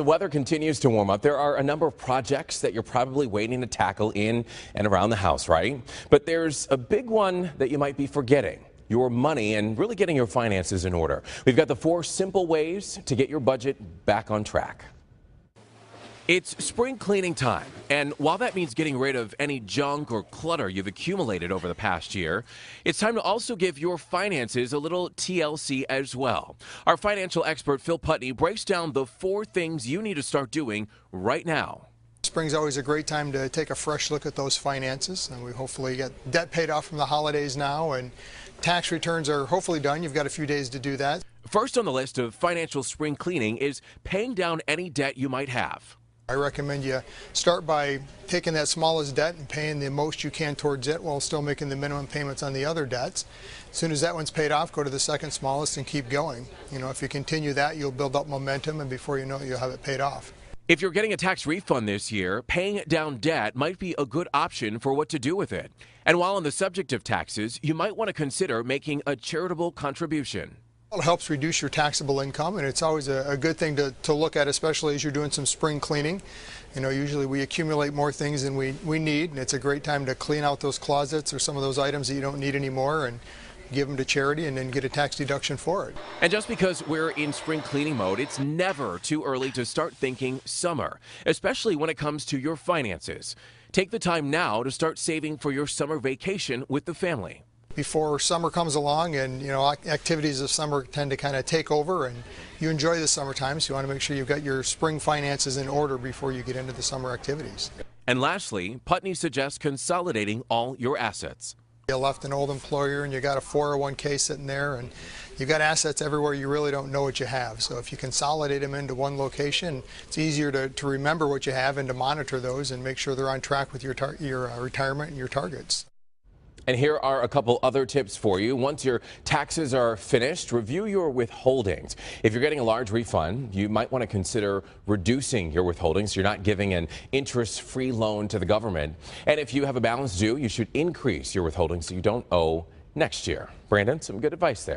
The weather continues to warm up. There are a number of projects that you're probably waiting to tackle in and around the house, right? But there's a big one that you might be forgetting: your money and really getting your finances in order. We've got the 4 simple ways to get your budget back on track. It's spring cleaning time, and while that means getting rid of any junk or clutter you've accumulated over the past year, it's time to also give your finances a little TLC as well. Our financial expert Phil Putney breaks down the 4 things you need to start doing right now. Spring's always a great time to take a fresh look at those finances, and we hopefully get debt paid off from the holidays now, and tax returns are hopefully done. You've got a few days to do that. First on the list of financial spring cleaning is paying down any debt you might have. I recommend you start by taking that smallest debt and paying the most you can towards it while still making the minimum payments on the other debts. As soon as that one's paid off, go to the second smallest and keep going. You know, if you continue that, you'll build up momentum, and before you know it, you'll have it paid off. If you're getting a tax refund this year, paying down debt might be a good option for what to do with it. And while on the subject of taxes, you might want to consider making a charitable contribution. It helps reduce your taxable income, and it's always a good thing to look at, especially as you're doing some spring cleaning. You know, usually we accumulate more things than we need, and it's a great time to clean out those closets or some of those items that you don't need anymore and give them to charity and then get a tax deduction for it. And just because we're in spring cleaning mode, it's never too early to start thinking summer, especially when it comes to your finances. Take the time now to start saving for your summer vacation with the family. Before summer comes along, and you know, activities of summer tend to kind of take over, and you enjoy the summertime, so you want to make sure you've got your spring finances in order before you get into the summer activities. And lastly, Putney suggests consolidating all your assets. You left an old employer and you got a 401k sitting there, and you've got assets everywhere you really don't know what you have. So if you consolidate them into one location, it's easier to remember what you have and to monitor those and make sure they're on track with your retirement and your targets. And here are a couple other tips for you. Once your taxes are finished, review your withholdings. If you're getting a large refund, you might want to consider reducing your withholdings so you're not giving an interest-free loan to the government. And if you have a balance due, you should increase your withholdings so you don't owe next year. Brandon, some good advice there.